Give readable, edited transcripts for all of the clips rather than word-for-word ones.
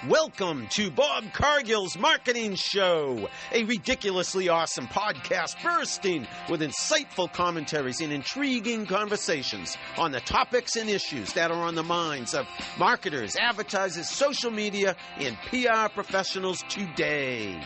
Welcome to Bob Cargill's Marketing Show, a ridiculously awesome podcast bursting with insightful commentaries and intriguing conversations on the topics and issues that are on the minds of marketers, advertisers, social media, and PR professionals today.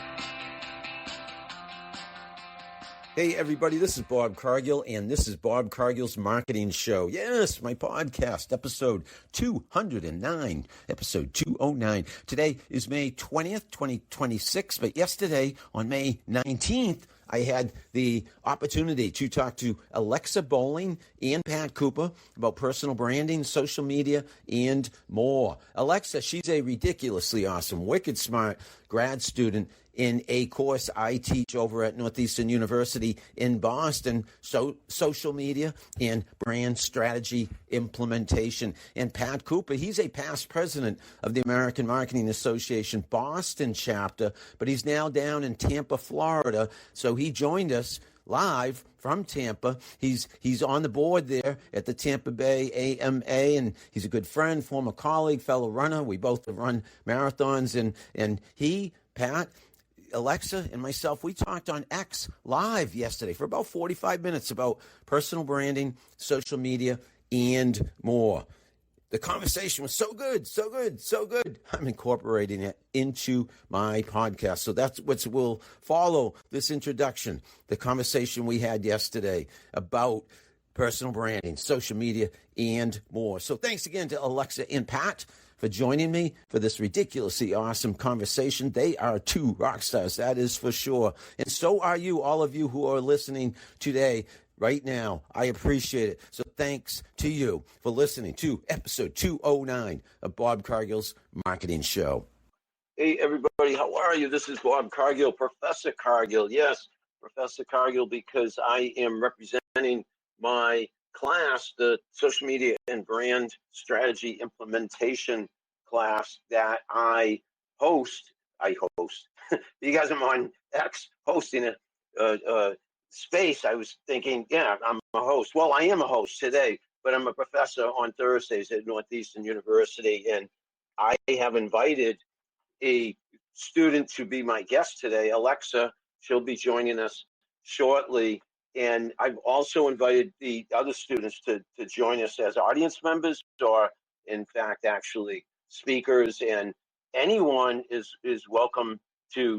Hey everybody, this is Bob Cargill, and this is Bob Cargill's Marketing Show. Yes, my podcast, episode 209, episode 209. Today is May 20th, 2026, but yesterday, on May 19th, I had the opportunity to talk to Alexa Bohling and Pat Cooper about personal branding, social media, and more. Alexa, she's a ridiculously awesome, wicked smart grad student in a course I teach over at Northeastern University in Boston, social media and brand strategy implementation. And Pat Cooper, he's a past president of the American Marketing Association Boston chapter, but he's now down in Tampa, Florida. So he joined us live from Tampa. He's on the board there at the Tampa Bay AMA, and he's a good friend, former colleague, fellow runner. We both have run marathons, and he, Pat, Alexa, and myself, we talked on X Live yesterday for about 45 minutes about personal branding, social media, and more. The conversation was so good, so good, so good. I'm incorporating it into my podcast. So that's what will follow this introduction, the conversation we had yesterday about personal branding, social media, and more. So thanks again to Alexa and Pat for joining me for this ridiculously awesome conversation. They are two rock stars, that is for sure. And so are you, all of you who are listening today, right now. I appreciate it. So thanks to you for listening to episode 209 of Bob Cargill's Marketing Show. Hey, everybody, how are you? This is Bob Cargill, Professor Cargill. Yes, Professor Cargill, because I am representing my class, the Social Media and Brand Strategy Implementation class that I host. Because I'm on X hosting a space, I was thinking, yeah, I'm a host. Well, I am a host today, but I'm a professor on Thursdays at Northeastern University, and I have invited a student to be my guest today, Alexa. She'll be joining us shortly. And I've also invited the other students to join us as audience members, or in fact, actually speakers, and anyone is welcome to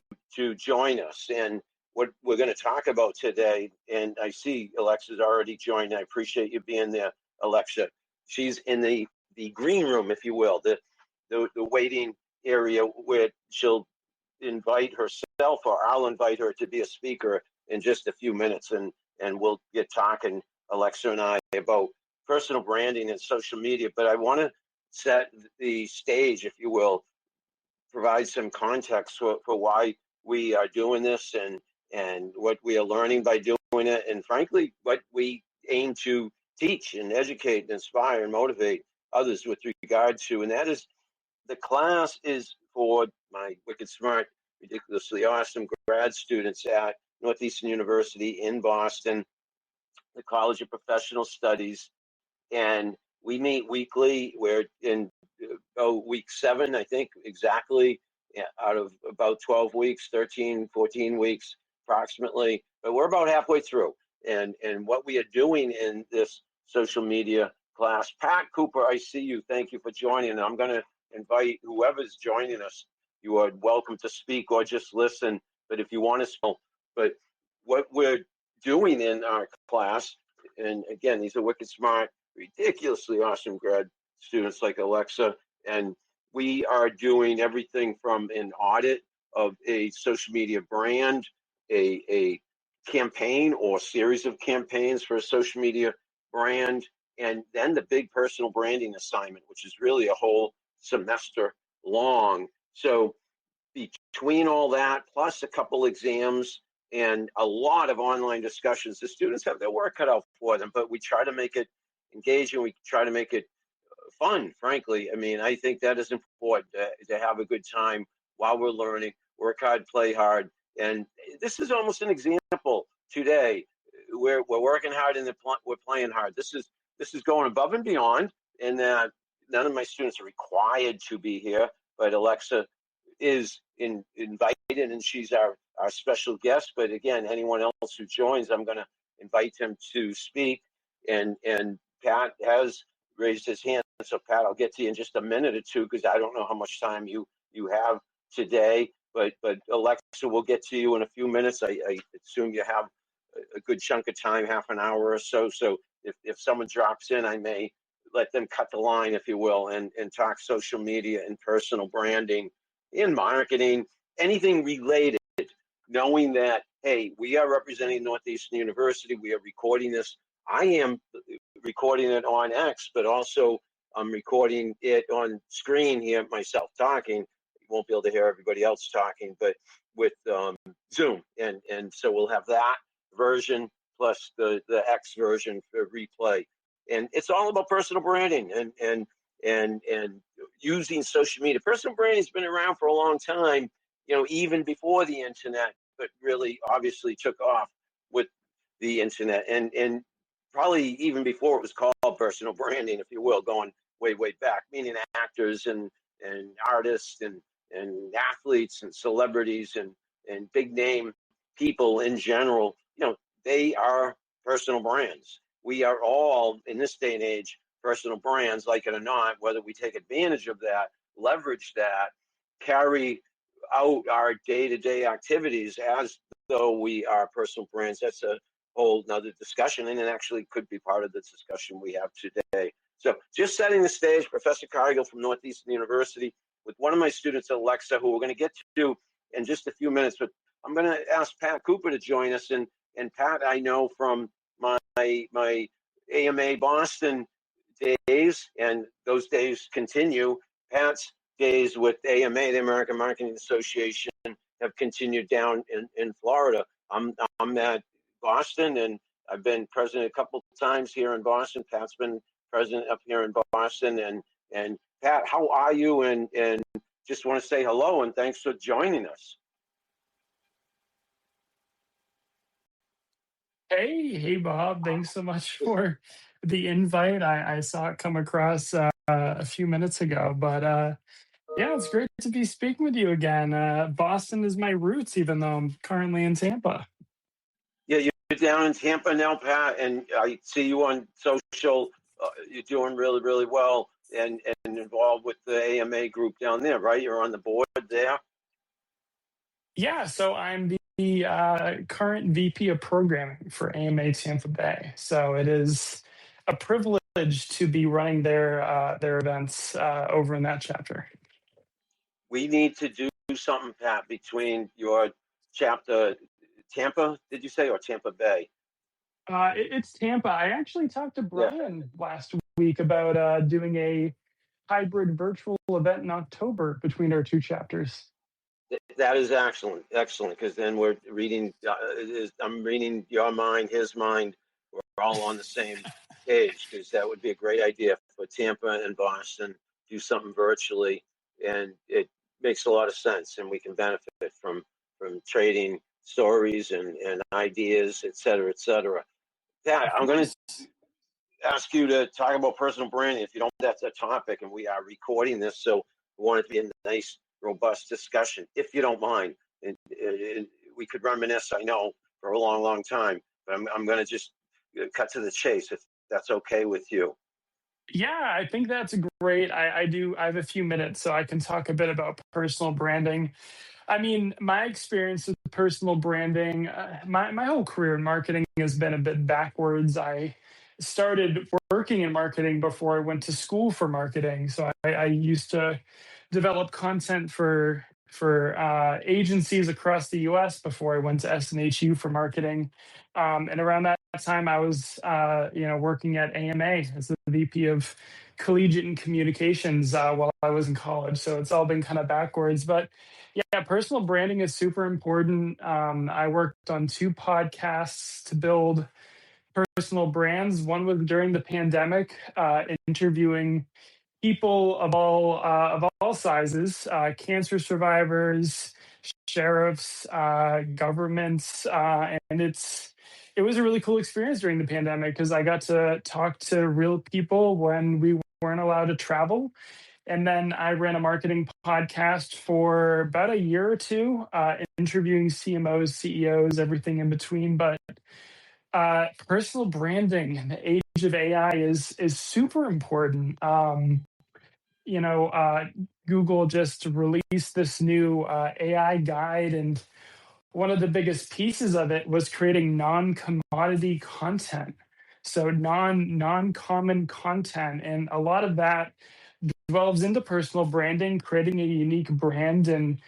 join us. And what we're going to talk about today, and I see Alexa's already joined. I appreciate you being there, Alexa. She's in the green room, if you will, the waiting area where she'll invite herself, or I'll invite her to be a speaker in just a few minutes, and we'll get talking, Alexa and I, about personal branding and social media. But I want to set the stage, if you will, provide some context for why we are doing this, and what we are learning by doing it, and frankly, what we aim to teach and educate and inspire and motivate others with regard to. And that is, the class is for my wicked smart, ridiculously awesome grad students at Northeastern University in Boston, the College of Professional Studies, and we meet weekly. We're in week 7, I think, exactly, out of about 12 weeks, 13, 14 weeks approximately, but we're about halfway through. And what we are doing in this social media class, Pat Cooper, I see you. Thank you for joining. And I'm going to invite whoever's joining us. You are welcome to speak or just listen, but if you want to speak. But what we're doing in our class, and again, these are wicked smart, ridiculously awesome grad students like Alexa, and we are doing everything from an audit of a social media brand, a campaign or series of campaigns for a social media brand, and then the big personal branding assignment, which is really a whole semester long. So between all that, plus a couple exams and a lot of online discussions, the students have their work cut out for them, but we try to make it engaging. We try to make it fun, frankly. I mean, I think that is important, to have a good time while we're learning, work hard, play hard. And this is almost an example today. We're working hard and we're playing hard. This is going above and beyond, in that none of my students are required to be here, but Alexa is invited, and she's our special guest. But again, anyone else who joins, I'm going to invite him to speak. And Pat has raised his hand. So Pat, I'll get to you in just a minute or two because I don't know how much time you have today. But Alexa, we'll get to you in a few minutes. I assume you have a good chunk of time, half an hour or so. So if someone drops in, I may let them cut the line, if you will, and talk social media and personal branding in marketing, anything related, knowing that, hey, we are representing Northeastern University. We are recording this. I am recording it on X, but also I'm recording it on screen here myself talking. You won't be able to hear everybody else talking, but with Zoom. And so we'll have that version plus the X version for replay. And it's all about personal branding and using social media. Personal branding has been around for a long time, even before the internet, but really obviously took off with the internet and probably even before it was called personal branding, if you will, going way, way back, meaning actors and artists and athletes and celebrities and big name people in general, they are personal brands. We are all, in this day and age, personal brands, like it or not, whether we take advantage of that, leverage that, carry out our day-to-day activities as though we are personal brands. That's a whole nother discussion, and it actually could be part of the discussion we have today. So just setting the stage, Professor Cargill from Northeastern University with one of my students, Alexa, who we're going to get to in just a few minutes, but I'm going to ask Pat Cooper to join us. And Pat, I know from my AMA Boston days, and those days continue. Pat's days with AMA, the American Marketing Association, have continued down in Florida. I'm at Boston, and I've been president a couple of times here in Boston. Pat's been president up here in Boston. And Pat, how are you? And just want to say hello and thanks for joining us. Hey, Bob. Thanks so much for the invite. I saw it come across a few minutes ago, but yeah, it's great to be speaking with you again. Boston is my roots, even though I'm currently in Tampa. Yeah, you're down in Tampa now, Pat, and I see you on social. You're doing really, really well and involved with the AMA group down there, right? You're on the board there. Yeah, so I'm the current VP of programming for AMA Tampa Bay. So it is a privilege to be running their events over in that chapter. We need to do something, Pat, between your chapter, Tampa, did you say, or Tampa Bay? It's Tampa. I actually talked to Brian last week about doing a hybrid virtual event in October between our two chapters. That is excellent, because then we're reading, I'm reading your mind, his mind. We're all on the same page, because that would be a great idea for Tampa and Boston, do something virtually, and it makes a lot of sense, and we can benefit from trading stories and ideas, et cetera, et cetera. Pat, I'm going to ask you to talk about personal branding. If you don't, that's a topic, and we are recording this, so we want it to be a nice, robust discussion, if you don't mind. And we could reminisce, I know, for a long, long time, but I'm going to just cut to the chase, if that's okay with you. Yeah, I think that's great. I have a few minutes, so I can talk a bit about personal branding. I mean, my experience with personal branding, my whole career in marketing has been a bit backwards. I started working in marketing before I went to school for marketing. So I used to develop content for agencies across the U.S. before I went to SNHU for marketing. And around that time, I was working at AMA as the VP of Collegiate and Communications while I was in college. So it's all been kind of backwards, but yeah, personal branding is super important. I worked on 2 podcasts to build personal brands. One was during the pandemic, interviewing people of all sizes, cancer survivors, sheriffs, governments, and it was a really cool experience during the pandemic because I got to talk to real people when we weren't allowed to travel. And then I ran a marketing podcast for about a year or two, interviewing CMOs, CEOs, everything in between. But personal branding in the age of AI is super important. You know, Google just released this new AI guide, and one of the biggest pieces of it was creating non-commodity content. So non-common content, and a lot of that delves into personal branding, creating a unique brand. And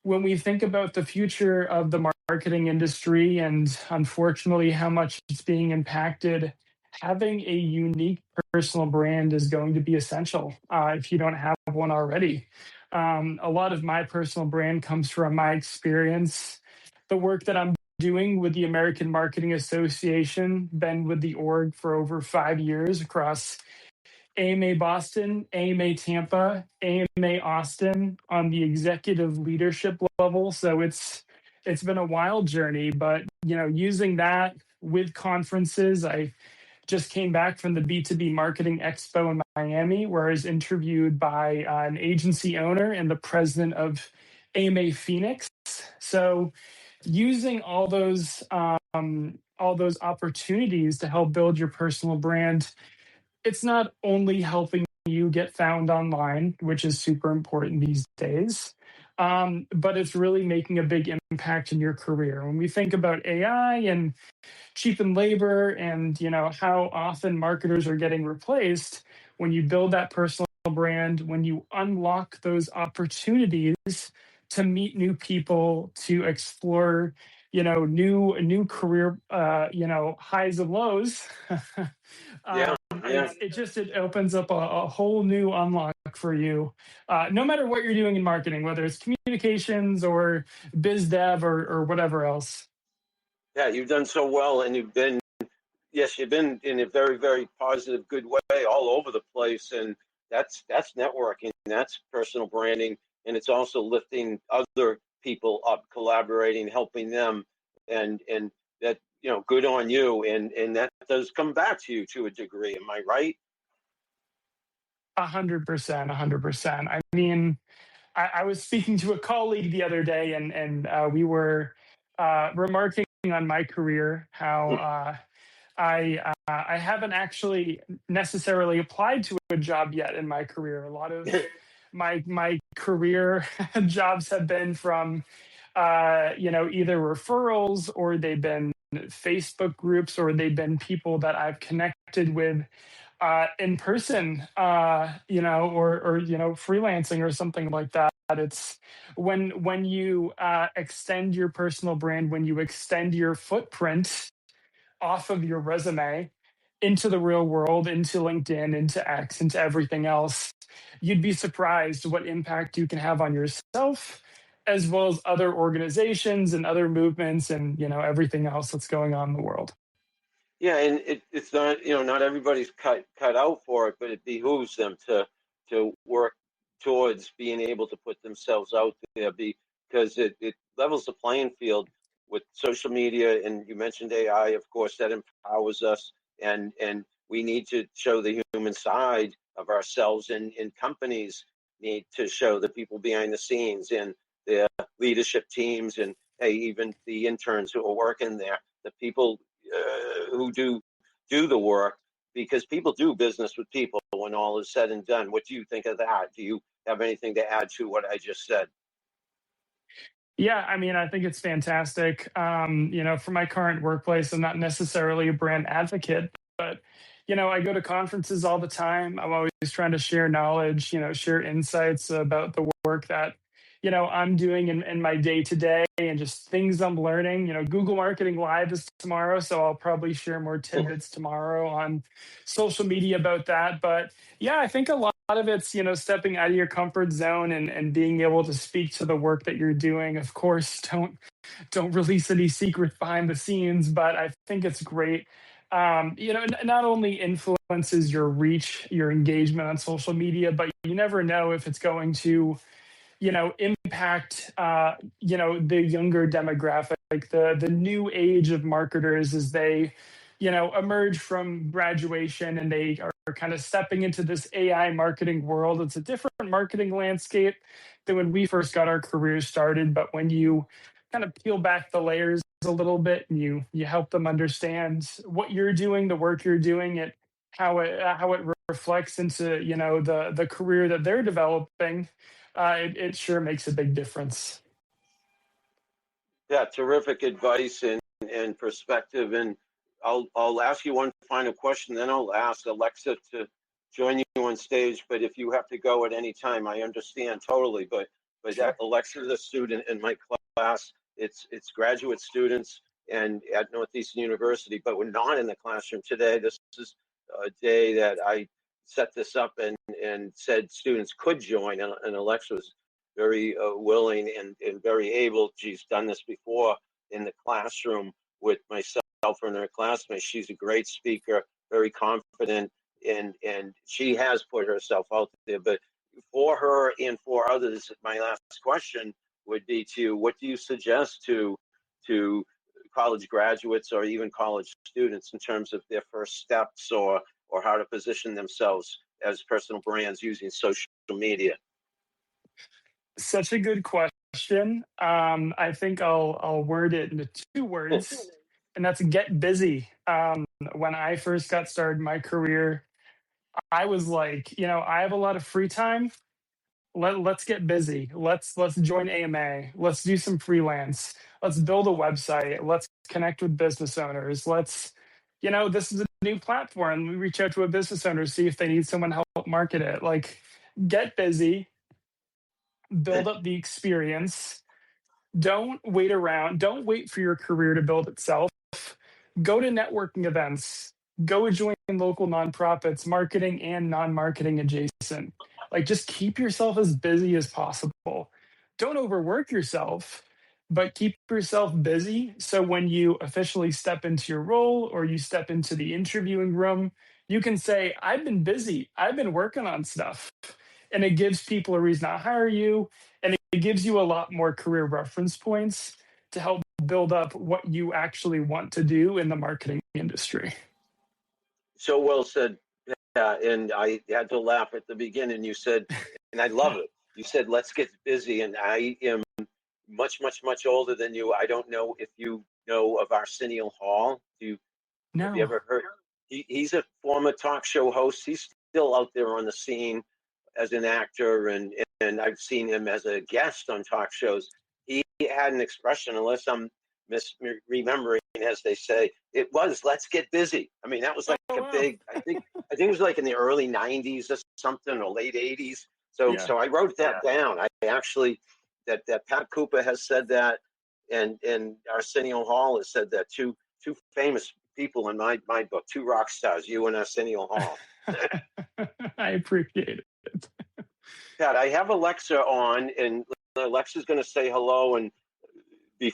when we think about the future of the marketing industry and unfortunately how much it's being impacted, having a unique personal brand is going to be essential if you don't have one already. A lot of my personal brand comes from my experience, the work that I'm doing with the American Marketing Association, been with the org for over 5 years across AMA Boston, AMA Tampa, AMA Austin on the executive leadership level. So it's been a wild journey, but using that with conferences, I just came back from the B2B Marketing Expo in Miami, where I was interviewed by an agency owner and the president of AMA Phoenix. So using all those opportunities to help build your personal brand, it's not only helping you get found online, which is super important these days, but it's really making a big impact in your career. When we think about AI and cheapen labor and how often marketers are getting replaced, when you build that personal brand, when you unlock those opportunities to meet new people, to explore new career highs and lows. Yeah, yeah. It opens up a whole new unlock for you, no matter what you're doing in marketing, whether it's communications or biz dev or whatever else. Yeah, you've done so well, and you've been in a very, very positive, good way all over the place, and that's networking, that's personal branding, and it's also lifting other people up, collaborating, helping them, and that good on you, and that does come back to you to a degree. Am I right? 100%, 100%. I mean, I was speaking to a colleague the other day, and we were remarking on my career, how I haven't actually necessarily applied to a job yet in my career. A lot of my career jobs have been from either referrals, or they've been Facebook groups, or they've been people that I've connected with in person, or freelancing or something like that. It's when you extend your personal brand, when you extend your footprint off of your resume into the real world, into LinkedIn, into X, into everything else, you'd be surprised what impact you can have on yourself, as well as other organizations and other movements, and everything else that's going on in the world. Yeah, and it's not not everybody's cut out for it, but it behooves them to work towards being able to put themselves out there, because it levels the playing field with social media, and you mentioned AI, of course, that empowers us, and we need to show the human side of ourselves, and companies need to show the people behind the scenes and their leadership teams, and hey, even the interns who are working there, the people who do the work, because people do business with people when all is said and done. What do you think of that? Do you have anything to add to what I just said? Yeah, I mean, I think it's fantastic. For my current workplace, I'm not necessarily a brand advocate, but I go to conferences all the time. I'm always trying to share knowledge, share insights about the work that I'm doing in my day to day, and just things I'm learning. Google Marketing Live is tomorrow, so I'll probably share more tidbits tomorrow on social media about that. But yeah, I think a lot of it's stepping out of your comfort zone, and being able to speak to the work that you're doing. Of course, don't release any secrets behind the scenes, but I think it's great. Not only influences your reach, your engagement on social media, but you never know if it's going to impact the younger demographic, like the new age of marketers, as they emerge from graduation and they are kind of stepping into this AI marketing world. It's a different marketing landscape than when we first got our careers started. But when you kind of peel back the layers a little bit and you help them understand what you're doing, the work you're doing, how it reflects into the career that they're developing, it sure makes a big difference. Yeah, terrific advice and perspective. And I'll ask you one final question, then I'll ask Alexa to join you on stage. But if you have to go at any time, I understand totally. But Sure. Alexa is a student in my class. It's graduate students and at Northeastern University, but we're not in the classroom today. This is a day that I set this up and said students could join, and Alexa was very willing and very able. She's done this before in the classroom with myself and her classmates. She's a great speaker, very confident, and she has put herself out there. But for her and for others, my last question would be to what do you suggest to college graduates or even college students in terms of their first steps or how to position themselves as personal brands using social media? Such a good question. I think I'll word it into two words, and that's get busy. When I first got started in my career, I was like, I have a lot of free time. Let's get busy. Let's join AMA. Let's do some freelance. Let's build a website. Let's connect with business owners. This is a new platform. We reach out to a business owner, see if they need someone to help market it. Like, get busy, build up the experience. Don't wait around. Don't wait for your career to build itself. Go to networking events. Go join local nonprofits, marketing and non-marketing adjacent. Like, just keep yourself as busy as possible. Don't overwork yourself, but keep yourself busy. So when you officially step into your role or you step into the interviewing room, you can say, I've been busy. I've been working on stuff. And it gives people a reason to hire you. And it gives you a lot more career reference points to help build up what you actually want to do in the marketing industry. So well said. Yeah, and I had to laugh at the beginning. You said, and I love it. You said, "Let's get busy." And I am much, much, much older than you. I don't know if you know of Arsenio Hall. Have you No. ever heard? He's a former talk show host. He's still out there on the scene as an actor, and I've seen him as a guest on talk shows. He had an expression, unless I'm misremembering, as they say, it was "Let's get busy." I mean, that was like Oh, a wow. big. I think it was like in the early '90s or something, or late '80s. So Yeah. so I wrote that down. I actually that Pat Cooper has said that, and Arsenio Hall has said that. Two famous people in my book, two rock stars, you and Arsenio Hall. I appreciate it. Pat, I have Alexa on, and Alexa's going to say hello, and be,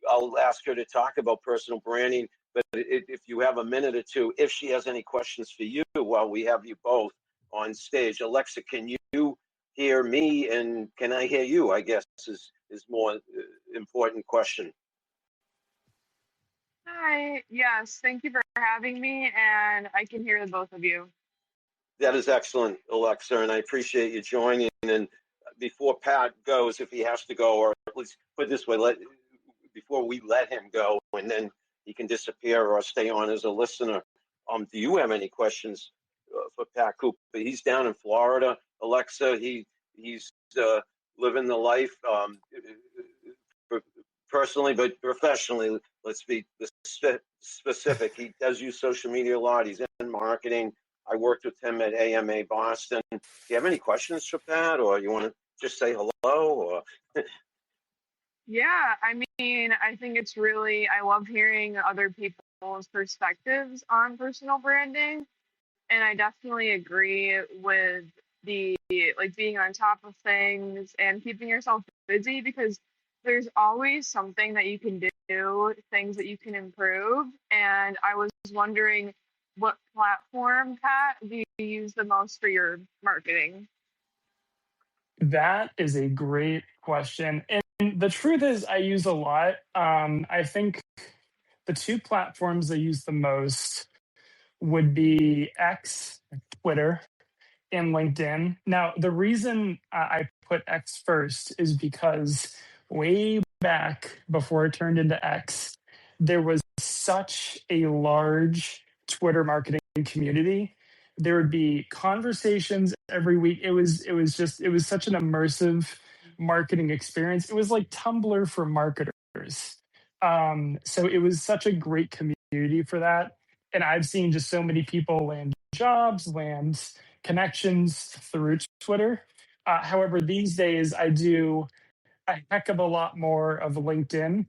I'll ask her to talk about personal branding. But if you have a minute or two, if she has any questions for you while we have you both on stage, Alexa, can you hear me, and can I hear you? I guess is more important question. Hi, yes, thank you for having me, and I can hear the both of you. That is excellent, Alexa, and I appreciate you joining. And before Pat goes, if he has to go, or at least put it this way, before we let him go, and then he can disappear or stay on as a listener. Do you have any questions for Pat Cooper? He's down in Florida, Alexa. He's living the life personally, but professionally. Let's be specific. He does use social media a lot. He's in marketing. I worked with him at AMA Boston. Do you have any questions for Pat, or you want to just say hello? Or Yeah, I mean, I think it's really, I love hearing other people's perspectives on personal branding. And I definitely agree with the like being on top of things and keeping yourself busy because there's always something that you can do, things that you can improve. And I was wondering what platform, Pat, do you use the most for your marketing? That is a great question. And the truth is, I use a lot. I think the two platforms I use the most would be X, Twitter, and LinkedIn. Now, the reason I put X first is because way back before it turned into X, there was such a large Twitter marketing community. There would be conversations every week. It was such an immersive marketing experience. It was like Tumblr for marketers. So it was such a great community for that. And I've seen just so many people land jobs, land connections through Twitter. However, these days I do a heck of a lot more of LinkedIn,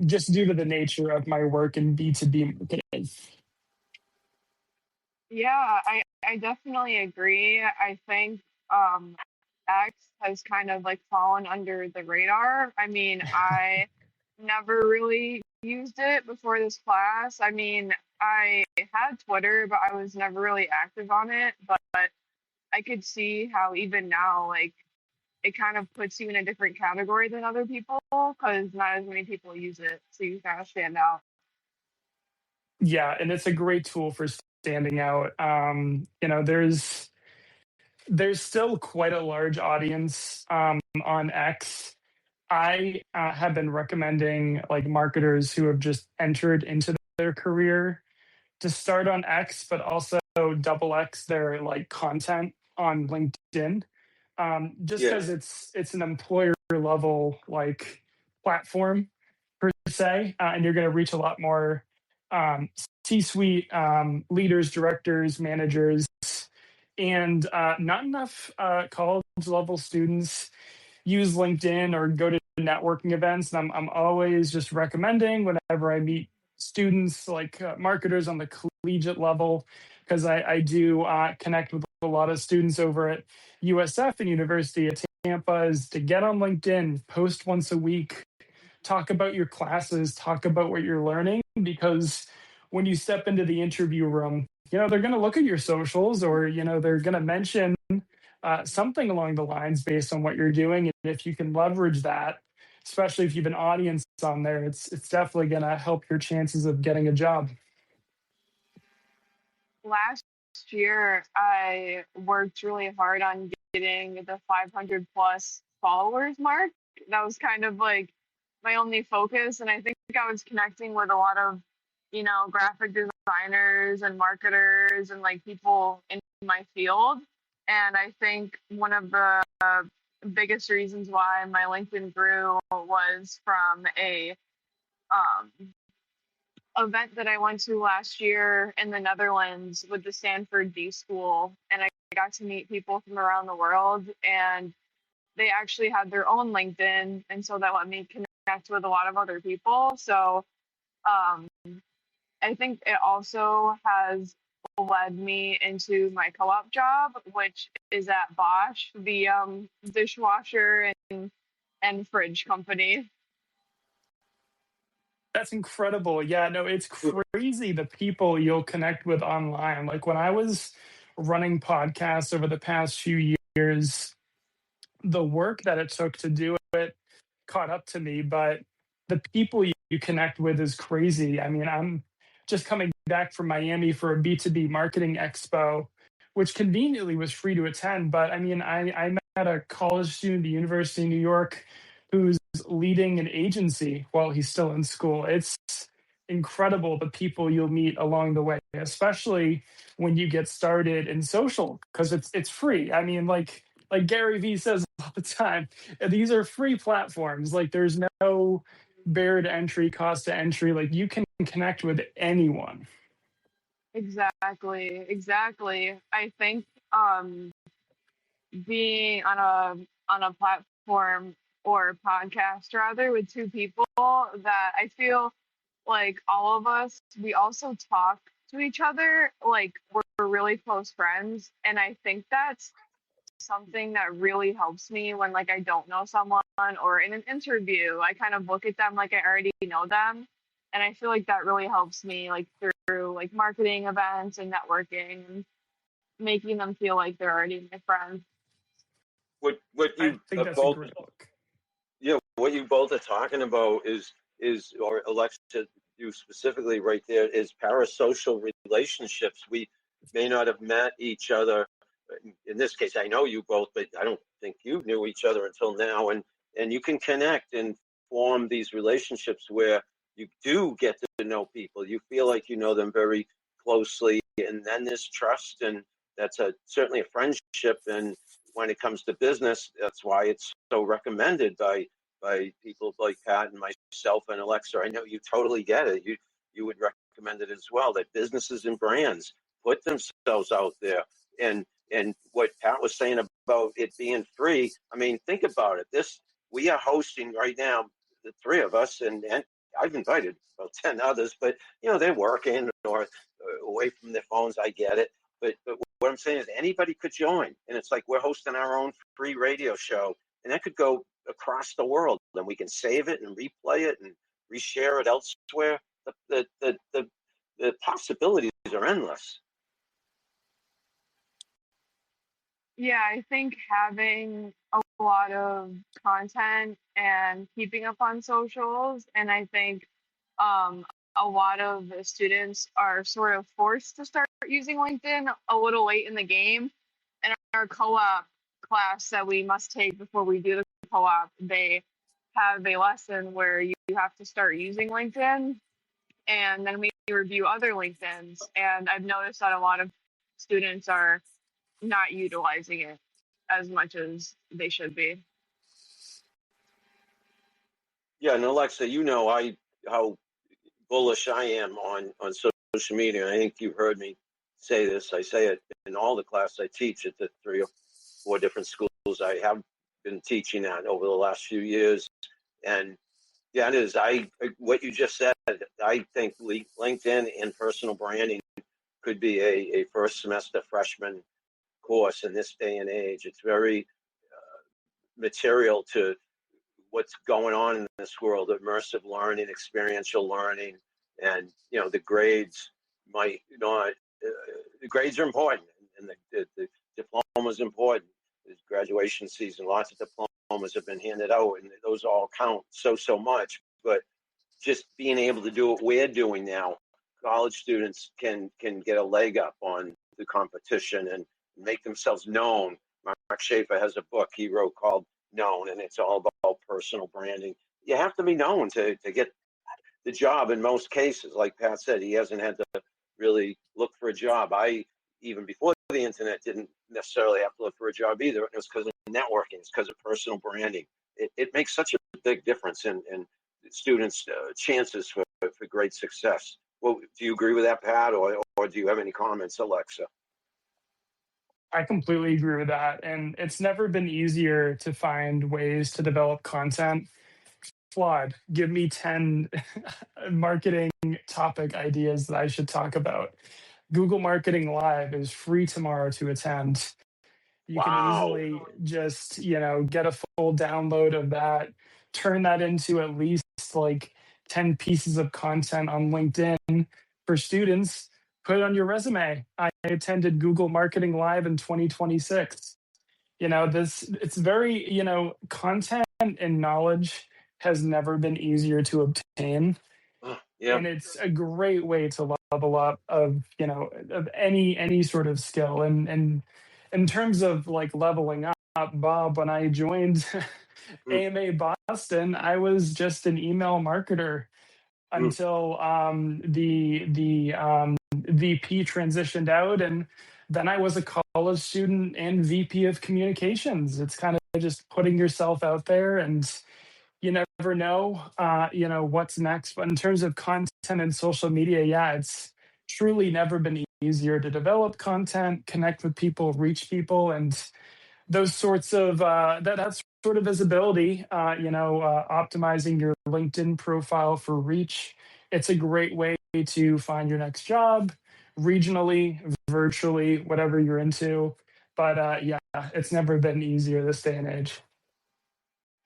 just due to the nature of my work in B2B marketing. Yeah, I definitely agree. I think X has kind of like fallen under the radar. I mean, I never really used it before this class. I mean, I had Twitter, but I was never really active on it. But I could see how even now, like, it kind of puts you in a different category than other people because not as many people use it. So you kind of stand out. Yeah, and it's a great tool for standing out. There's still quite a large audience on X. I have been recommending like marketers who have just entered into their career to start on X, but also double X their like content on LinkedIn, just Yeah. because it's an employer level like platform per se, and you're going to reach a lot more um, C-suite leaders, directors, managers, and not enough college level students use LinkedIn or go to networking events. And I'm always just recommending whenever I meet students, like marketers on the collegiate level, because I do connect with a lot of students over at USF and University of Tampa, is to get on LinkedIn, post once a week, talk about your classes, talk about what you're learning, because when you step into the interview room, they're going to look at your socials, or, they're going to mention something along the lines based on what you're doing. And if you can leverage that, especially if you have an audience on there, it's definitely going to help your chances of getting a job. Last year, I worked really hard on getting the 500 plus followers mark. That was kind of like my only focus. And I think I was connecting with a lot of, graphic designers and marketers and like people in my field. And I think one of the biggest reasons why my LinkedIn grew was from a um, event that I went to last year in the Netherlands with the Stanford D School, and I got to meet people from around the world, and they actually had their own LinkedIn, and so that let me connect with a lot of other people. So um, I think it also has led me into my co-op job, which is at Bosch, the dishwasher and fridge company. That's incredible. Yeah, no, it's crazy the people you'll connect with online. Like when I was running podcasts over the past few years, the work that it took to do it caught up to me, but the people you connect with is crazy. I mean, I'm just coming back from Miami for a B2B marketing expo, which conveniently was free to attend. But I mean, I met a college student at the University of New York who's leading an agency while he's still in school. It's incredible the people you'll meet along the way, especially when you get started in social, because it's free. I mean, like Gary Vee says all the time, these are free platforms. Like there's no barrier to entry, cost to entry. Like you can connect with anyone. Exactly, exactly. I think being on a platform or podcast rather with two people that I feel like all of us we also talk to each other like we're really close friends, and I think that's something that really helps me when like I don't know someone or in an interview I kind of look at them like I already know them, and I feel like that really helps me like through like marketing events and networking and making them feel like they're already my friends. What I you think that's a both great look. what you both are talking about is, or Alexa you specifically right there is parasocial relationships. We may not have met each other. In this case, I know you both, but I don't think you knew each other until now. And you can connect and form these relationships where you do get to know people. You feel like you know them very closely, and then there's trust, and that's certainly a friendship. And when it comes to business, that's why it's so recommended by people like Pat and myself and Alexa. I know you totally get it. You would recommend it as well, that businesses and brands put themselves out there. And what Pat was saying about it being free, I mean, think about it. We are hosting right now, the three of us, and I've invited about 10 others, but they're working or away from their phones. I get it. But what I'm saying is anybody could join. And it's like we're hosting our own free radio show, and that could go across the world, and we can save it and replay it and reshare it elsewhere. The possibilities are endless. Yeah, I think having a lot of content and keeping up on socials, and I think a lot of the students are sort of forced to start using LinkedIn a little late in the game. And our co-op class that we must take before we do the co-op, they have a lesson where you have to start using LinkedIn, and then we review other LinkedIn's. And I've noticed that a lot of students are not utilizing it as much as they should be. Yeah, and Alexa, how bullish I am on social media. I think you've heard me say this. I say it in all the classes I teach at the 3 or 4 different schools I have been teaching at over the last few years. And yeah, it is. What you just said, I think LinkedIn and personal branding could be a first semester freshman course in this day and age. It's very material to what's going on in this world: immersive learning, experiential learning, and the grades might not. The grades are important, and the diploma is important. There's graduation season, lots of diplomas have been handed out, and those all count so much. But just being able to do what we're doing now, college students can get a leg up on the competition and make themselves known. Mark Schaefer has a book he wrote called Known, and it's all about personal branding. You have to be known to get the job in most cases. Like Pat said, he hasn't had to really look for a job. I, even before the internet, didn't necessarily have to look for a job either. It was because of networking. It's because of personal branding. It makes such a big difference in students' chances for great success. Well, do you agree with that, Pat, or do you have any comments, Alexa? I completely agree with that. And it's never been easier to find ways to develop content. Flawed. Give me 10 marketing topic ideas that I should talk about. Google Marketing Live is free tomorrow to attend. You can Wow. easily just, get a full download of that, turn that into at least like 10 pieces of content on LinkedIn for students, put it on your resume. I attended Google Marketing Live in 2026. It's very, content and knowledge has never been easier to obtain. Yeah. And it's a great way to level up of any sort of skill. And in terms of like leveling up, Bob, when I joined AMA Boston, I was just an email marketer until the VP transitioned out, and then I was a college student and VP of communications. It's kind of just putting yourself out there, and you never know, what's next. But in terms of content and social media, yeah, it's truly never been easier to develop content, connect with people, reach people, and those sorts of that's sort of visibility. Optimizing your LinkedIn profile for reach. It's a great way to find your next job, regionally, virtually, whatever you're into. But yeah, it's never been easier this day and age.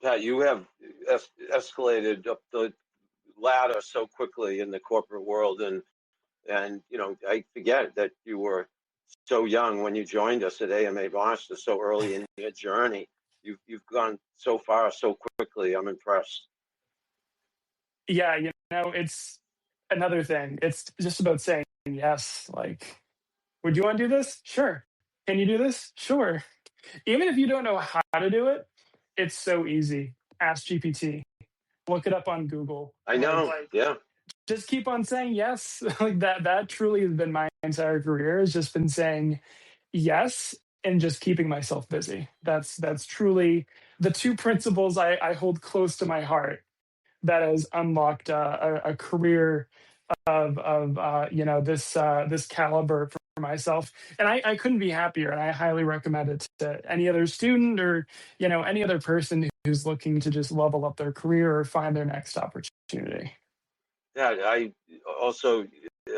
Pat, you have escalated up the ladder so quickly in the corporate world, and I forget that you were so young when you joined us at AMA Boston, so early in your journey. You've gone so far so quickly. I'm impressed. Yeah, it's another thing. It's just about saying yes. Like, would you want to do this? Sure. Can you do this? Sure. Even if you don't know how to do it, it's so easy. Ask GPT. Look it up on Google. I know. Yeah. Just keep on saying yes. Like that truly has been my entire career, has just been saying yes and just keeping myself busy. That's truly the two principles I hold close to my heart that has unlocked a career of this caliber for myself. And I couldn't be happier, and I highly recommend it to any other student or any other person who's looking to just level up their career or find their next opportunity. Yeah, I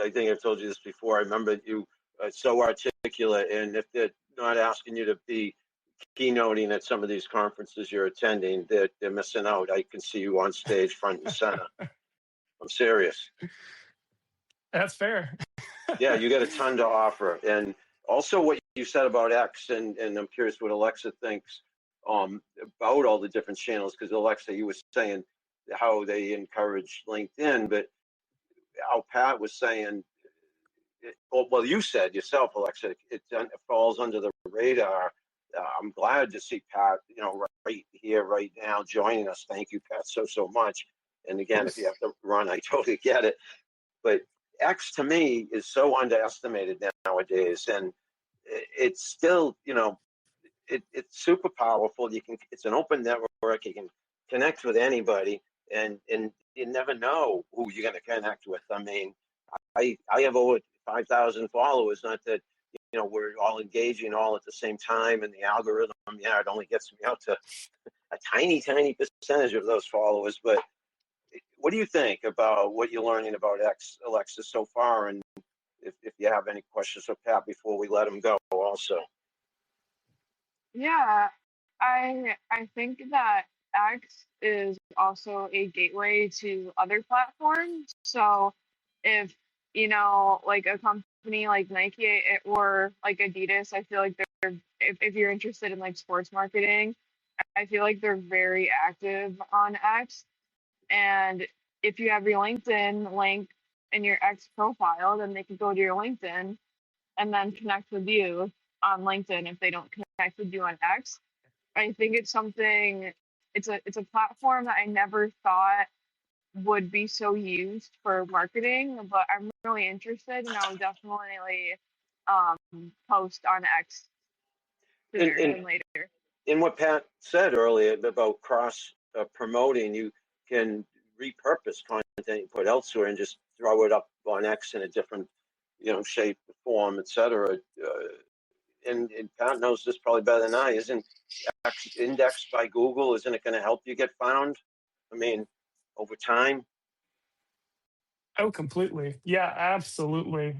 think I've told you this before. I remember you so articulate, and if they're not asking you to be keynoting at some of these conferences you're attending, they're missing out. I can see you on stage front and center. I'm serious. That's fair. Yeah, you got a ton to offer. And also what you said about X, and I'm curious what Alexa thinks about all the different channels, because Alexa, you were saying how they encourage LinkedIn, but how Pat was saying, well, you said yourself, Alexa, it falls under the radar. I'm glad to see Pat, right here, right now, joining us. Thank you, Pat, so much. And again, if you have to run, I totally get it. But X to me is so underestimated nowadays, and it's still, it's super powerful. It's an open network. You can connect with anybody, and you never know who you're going to connect with. I mean, I have over 5,000 followers. Not that we're all engaging all at the same time, and the algorithm, it only gets me out to a tiny percentage of those followers. But what do you think about what you're learning about Alexa so far? And if you have any questions for Pat before we let him go, also. Yeah, I think that X is also a gateway to other platforms. So if like a company like Nike or like Adidas, I feel like they're if you're interested in like sports marketing, I feel like they're very active on X. And if you have your LinkedIn link in your X profile, then they can go to your LinkedIn and then connect with you on LinkedIn if they don't connect with you on X. I think it's a platform that I never thought would be so used for marketing, but I'm really interested, and I'll definitely post on X sooner And than later. in what Pat said earlier about cross promoting, you can repurpose content you put elsewhere and just throw it up on X in a different, shape, form, etc. And Pat knows this probably better than I. Isn't X indexed by Google? Isn't it going to help you get found? I mean, over time. Oh, completely. Yeah, absolutely.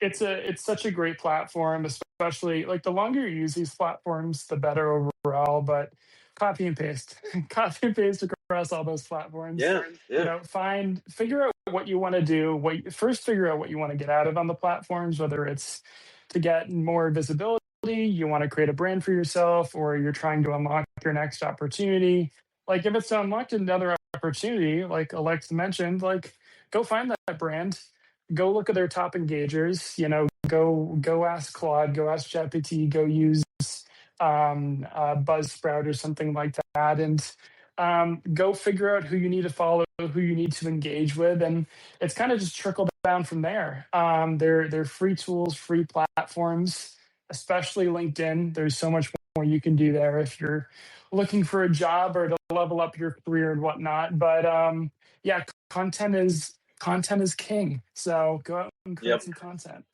It's such a great platform, especially like the longer you use these platforms, the better overall. But copy and paste, copy and paste across all those platforms. Yeah, yeah. Figure out what you want to do. First figure out what you want to get out of on the platforms, whether it's to get more visibility, you want to create a brand for yourself, or you're trying to unlock your next opportunity. Like if it's to unlock another opportunity, like Alexa mentioned, like go find that brand, go look at their top engagers, go ask Claude, go ask ChatGPT, go use Buzzsprout or something like that, and go figure out who you need to follow, who you need to engage with, and it's kind of just trickle down from there. They're free tools, free platforms, especially LinkedIn. There's so much more you can do there if you're looking for a job or to level up your career and whatnot. But yeah, content is king. So go out and create some content.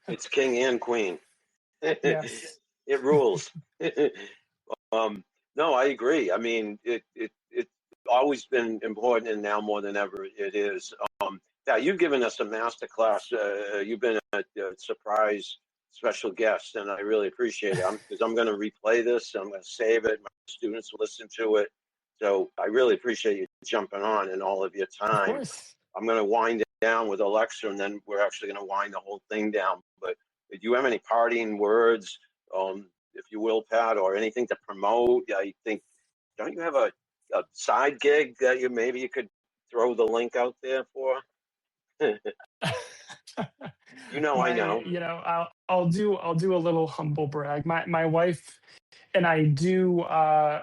It's king and queen. Yes. It rules. No, I agree. I mean, it's always been important, and now more than ever, it is. Yeah, you've given us a master class. You've been a surprise special guest, and I really appreciate it. Because I'm going to replay this. I'm going to save it. My students will listen to it. So I really appreciate you jumping on and all of your Of time. course. I'm going to wind it down with Alexa, and then we're actually going to wind the whole thing down. But do you have any parting words, if you will, Pat, or anything to promote? I think, don't you have a side gig that you could throw the link out there for? I My, know. I'll do a little humble brag. My wife and I do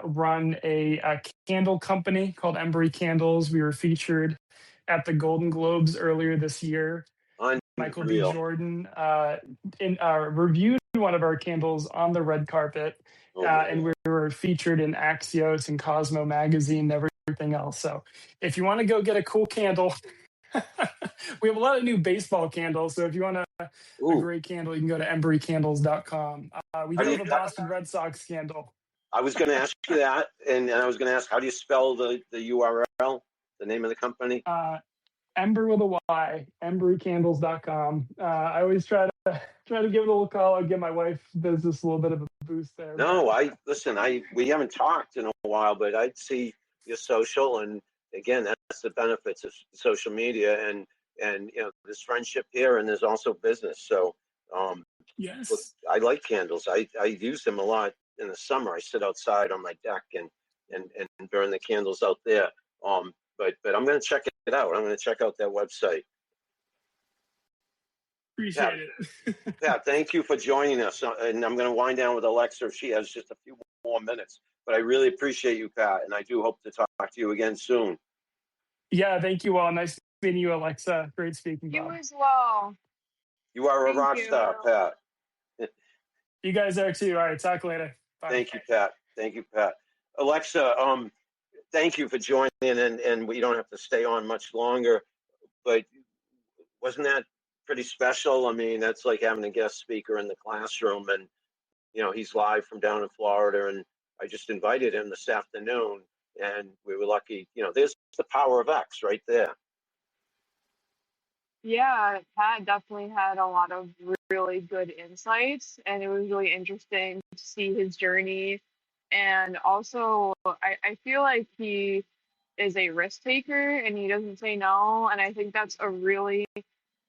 run a candle company called Embry Candles. We were featured at the Golden Globes earlier this year. Michael B. Unreal. Jordan reviewed one of our candles on the red carpet, Oh, and we were featured in Axios and Cosmo magazine and everything else. So if you want to go get a cool candle, we have a lot of new baseball candles. So if you want a ooh. great candle, you can go to embrycandles.com. We How do do have you, a Boston Red Sox candle. I was going to ask you that, and I was going to ask, how do you spell the URL, the name of the company? Ember with a Y, embrycandles.com. I always try to give it a little call and give my wife business a little bit of a boost there. No, we haven't talked in a while, but I'd see your social, and again, that's the benefits of social media, and there's friendship here, and there's also business. So, look, Yes. I like candles. I use them a lot in the summer. I sit outside on my deck and burn the candles out there. But I'm going to check it out. I'm going to check out that website. Appreciate it. Pat, thank you for joining us. And I'm going to wind down with Alexa if she has just a few more minutes. But I really appreciate you, Pat, and I do hope to talk to you again soon. Yeah, thank you all. Nice meeting you, Alexa. Great speaking, Bob. You as well. You are a Thank rock you. star, Pat. You guys are too. All right, talk later. Bye. Thank you, Pat. Thank you, Pat. Alexa, thank you for joining, and we don't have to stay on much longer. But wasn't that pretty special? I mean, that's like having a guest speaker in the classroom, and he's live from down in Florida, and I just invited him this afternoon, and we were lucky. There's the power of X right there. Yeah, Pat definitely had a lot of really good insights, and it was really interesting to see his journey. And also, I feel like he is a risk taker and he doesn't say no. And I think that's a really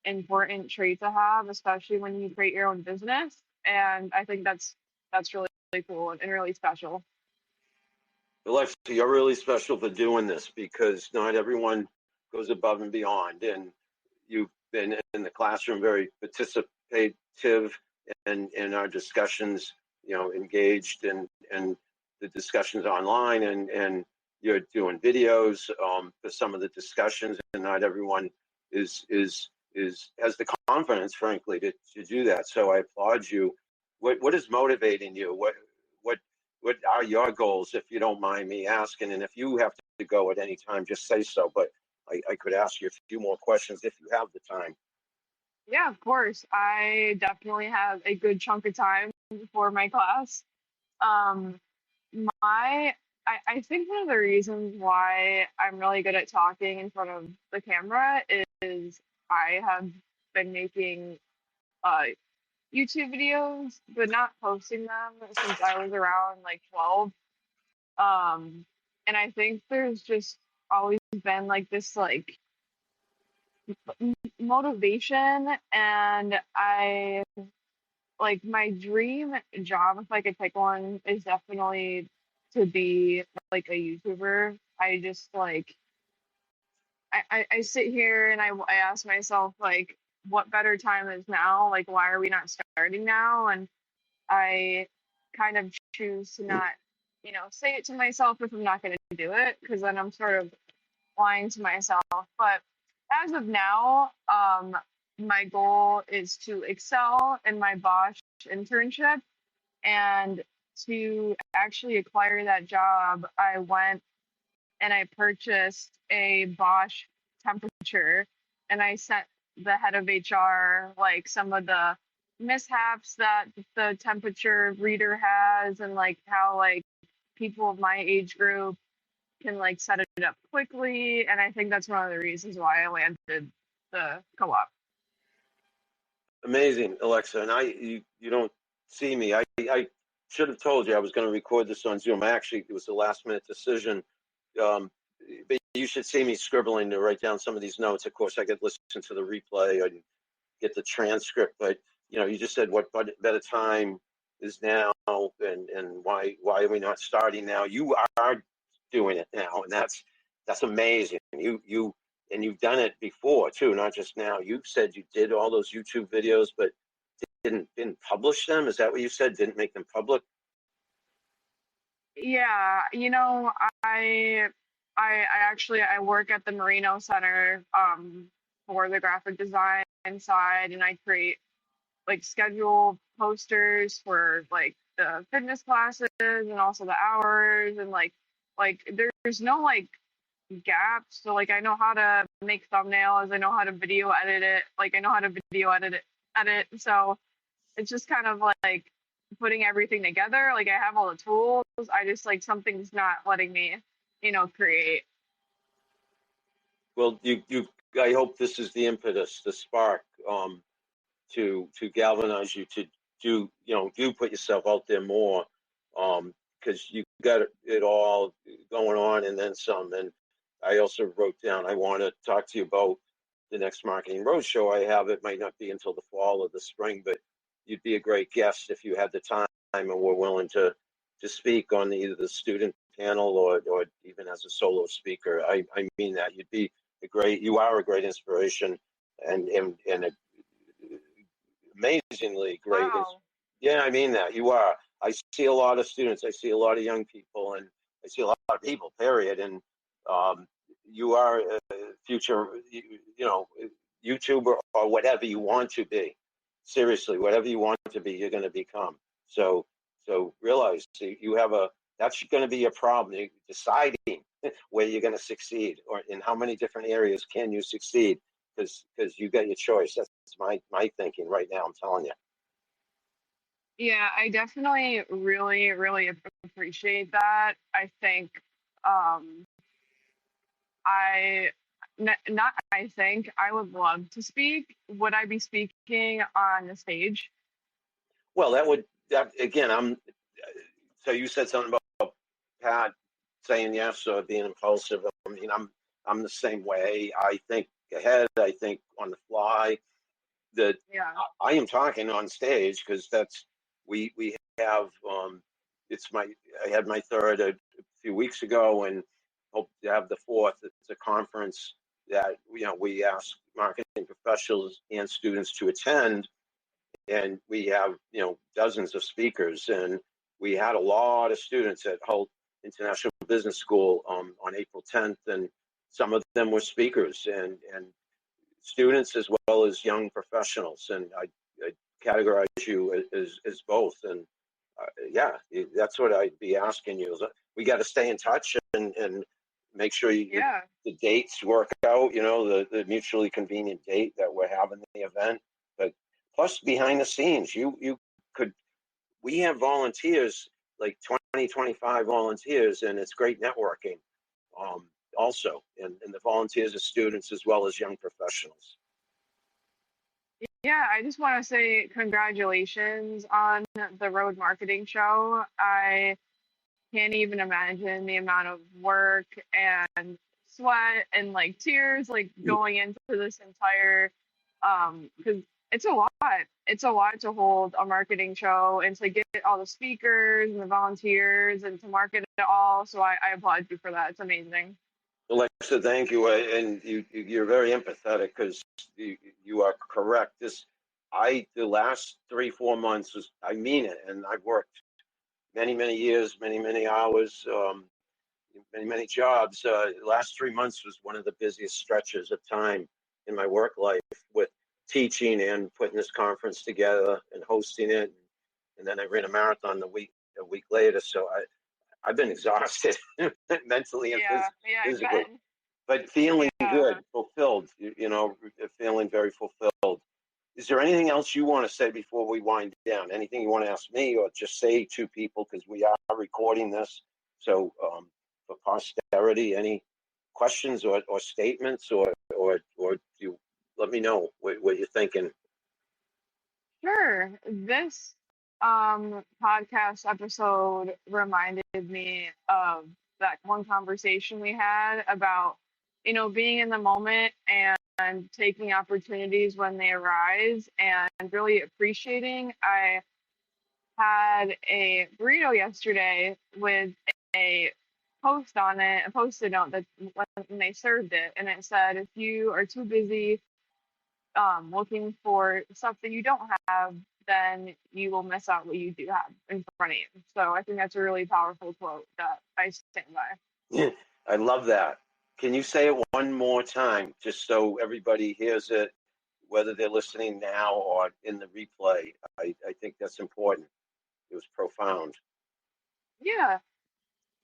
important trait to have, especially when you create your own business. And I think that's really, really cool and really special. Alexa, you're really special for doing this because not everyone goes above and beyond, and you've been in the classroom very participative and in our discussions, engaged in the discussions online, and you're doing videos for some of the discussions, and not everyone is has the confidence, frankly, to do that. So I applaud you. What is motivating you? What are your goals, if you don't mind me asking? And if you have to go at any time, just say so. But I could ask you a few more questions if you have the time. Yeah, of course. I definitely have a good chunk of time before my class. Um, I think one of the reasons why I'm really good at talking in front of the camera is I have been making uh, YouTube videos, but not posting them since I was around like 12. And I think there's just always been like this like motivation, and I like my dream job, if I could pick one, is definitely to be like a YouTuber. I just like I sit here and I ask myself like what better time is now? Like why are we not starting now? And I kind of choose to not, say it to myself if I'm not going to do it, because then I'm sort of lying to myself. But as of now, my goal is to excel in my Bosch internship, and to actually acquire that job, I went and I purchased a Bosch temperature, and I sent the head of HR like some of the mishaps that the temperature reader has, and like how like people of my age group can like set it up quickly. And I think that's one of the reasons why I landed the co-op. Amazing, Alexa. And you don't see me. I should have told you I was going to record this on Zoom. It was a last minute decision. But you should see me scribbling to write down some of these notes. Of course, I could listen to the replay and get the transcript. But you just said what better time is now, and why are we not starting now? You are doing it now, and That's amazing. And you've done it before too, not just now. You said you did all those YouTube videos, but didn't publish them. Is that what you said? Didn't make them public? Yeah, I I work at the Merino Center for the graphic design side, and I create like schedule posters for like the fitness classes and also the hours, and like there's no like gaps. So like I know how to make thumbnails, I know how to video edit it, like I know how to video edit. So it's just kind of like putting everything together. Like I have all the tools. I just like something's not letting me, create. Well, you. I hope this is the impetus, the spark, to galvanize you to do. Do put yourself out there more, because you got it all going on and then some. And I also wrote down I want to talk to you about the next marketing roadshow I have. It might not be until the fall or the spring, but you'd be a great guest if you had the time and were willing to speak on either the student panel or even as a solo speaker. I mean that you are a great inspiration and a amazingly great. Wow. Yeah, I mean that you are. I see a lot of students. I see a lot of young people, and I see a lot of people. Period. And you are a future, YouTuber or whatever you want to be. Seriously, whatever you want to be, you're going to become. So realize you have a. That's going to be a problem. You're deciding where you're going to succeed, or in how many different areas can you succeed, because you got your choice. That's my thinking right now. I'm telling you. Yeah, I definitely really, really appreciate that. I think um I not I think I would love to speak. Would I be speaking on the stage? Well, that again. So you said something about Pat saying yes or being impulsive. I mean, I'm the same way. I think ahead. I think on the fly. That Yeah. I am talking on stage because that's we have it's my I had my third a few weeks ago and hope to have the fourth. It's a conference that we ask marketing professionals and students to attend, and we have dozens of speakers, and we had a lot of students at Holt International Business School on April 10th, and some of them were speakers and students as well as young professionals, and I categorize you as both. And yeah, that's what I'd be asking you. We got to stay in touch and make sure Yeah. the dates work out. The mutually convenient date that we're having the event. But plus, behind the scenes, you could. We have volunteers, like 20, 25 volunteers, and it's great networking. Also, and the volunteers are students as well as young professionals. Yeah, I just want to say congratulations on the road marketing show. I can't even imagine the amount of work and sweat and like tears like going into this entire because it's a lot. It's a lot to hold a marketing show and to get all the speakers and the volunteers and to market it all. So I applaud you for that. It's amazing. Alexa, thank you, and you're very empathetic because you are correct. The last 3-4 months I mean it, and I've worked many years, many hours, many jobs. The last 3 months was one of the busiest stretches of time in my work life with teaching and putting this conference together and hosting it, and then I ran a marathon a week later. So I've been exhausted mentally and Yeah, yeah, I physically, bet. but feeling Yeah. good, fulfilled. Feeling very fulfilled. Is there anything else you want to say before we wind down? Anything you want to ask me, or just say to people, because we are recording this, so for posterity, any questions or statements, or you let me know what you're thinking. Sure. This podcast episode reminded me of that one conversation we had about, being in the moment and taking opportunities when they arise and really appreciating. I had a burrito yesterday with a post on it, a post-it note that when they served it, and it said, if you are too busy looking for stuff that you don't have, then you will miss out what you do have in front of you. So I think that's a really powerful quote that I stand by. Yeah, I love that. Can you say it one more time, just so everybody hears it, whether they're listening now or in the replay? I think that's important. It was profound. Yeah.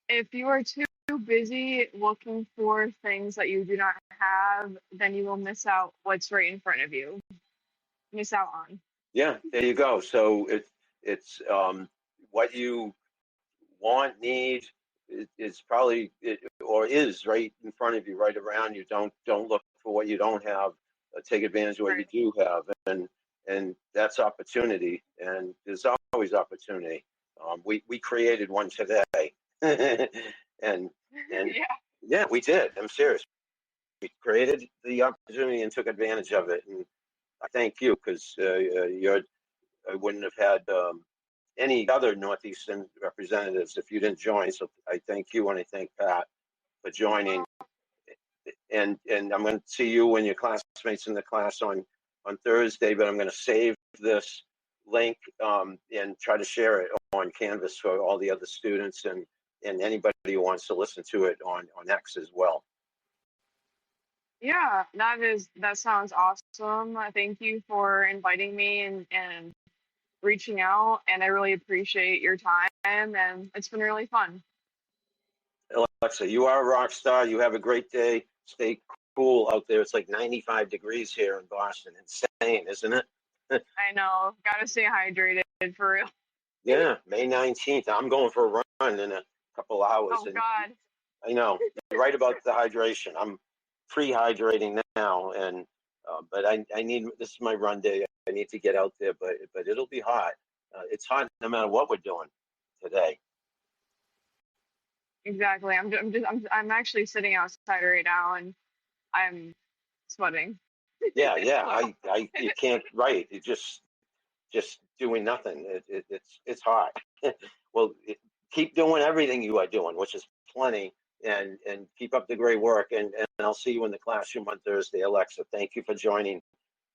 If you are too busy looking for things that you do not have, then you will miss out what's right in front of you. Miss out on. Yeah, there you go. So it's what you want, need, it's probably or is right in front of you, right around you. Don't look for what you don't have. Take advantage of what you Right. do have, and that's opportunity. And there's always opportunity. We created one today, and and Yeah. yeah, we did. I'm serious. We created the opportunity and took advantage of it. And I thank you because I wouldn't have had any other Northeastern representatives if you didn't join. So I thank you and I thank Pat for joining. And I'm going to see you and your classmates in the class on Thursday, but I'm going to save this link and try to share it on Canvas for all the other students and anybody who wants to listen to it on X as well. Yeah, that sounds awesome. Thank you for inviting me and reaching out, and I really appreciate your time, and it's been really fun. Alexa, you are a rock star. You have a great day. Stay cool out there. It's like 95 degrees here in Boston. Insane, isn't it? I know, gotta stay hydrated for real. Yeah, May 19th. I'm going for a run in a couple hours. Oh And God. I know you're right about the hydration. I'm pre-hydrating now, and but I need, this is my run day. I need to get out there, but it'll be hot. It's hot no matter what we're doing today. Exactly. I'm actually sitting outside right now, and I'm sweating. Yeah, yeah. So, You can't write. You just doing nothing. It's hard. Well, keep doing everything you are doing, which is plenty, and keep up the great work. And I'll see you in the classroom on Thursday. Alexa, thank you for joining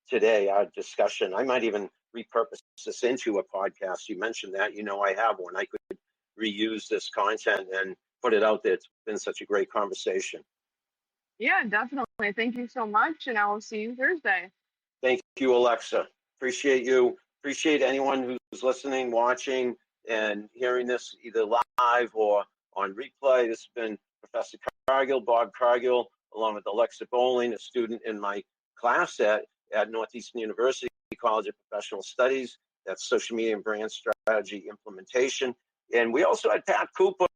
today, our discussion. I might even repurpose this into a podcast. You mentioned that. I have one. I could reuse this content and put it out there. It's been such a great conversation. yeah, definitely. Thank you so much, and I will see you Thursday. Thank you, Alexa. Appreciate you. Appreciate anyone who's listening, watching, and hearing this either live or on replay. This has been Professor Cargill, Bob Cargill, along with Alexa Bohling, a student in my class at Northeastern University College of Professional Studies. That's social media and brand strategy implementation. And we also had Pat Cooper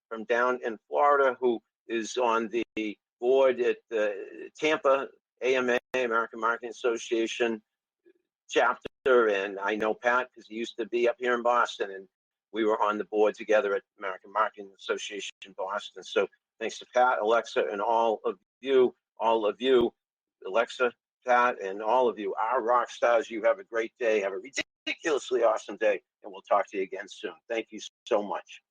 from down in Florida, who is on the board at the Tampa AMA, American Marketing Association chapter. And I know Pat because he used to be up here in Boston, and we were on the board together at American Marketing Association in Boston. So thanks to Pat, Alexa, and all of you, Alexa, Pat, and all of you, our rock stars. You have a great day. Have a ridiculously awesome day, and we'll talk to you again soon. Thank you so much.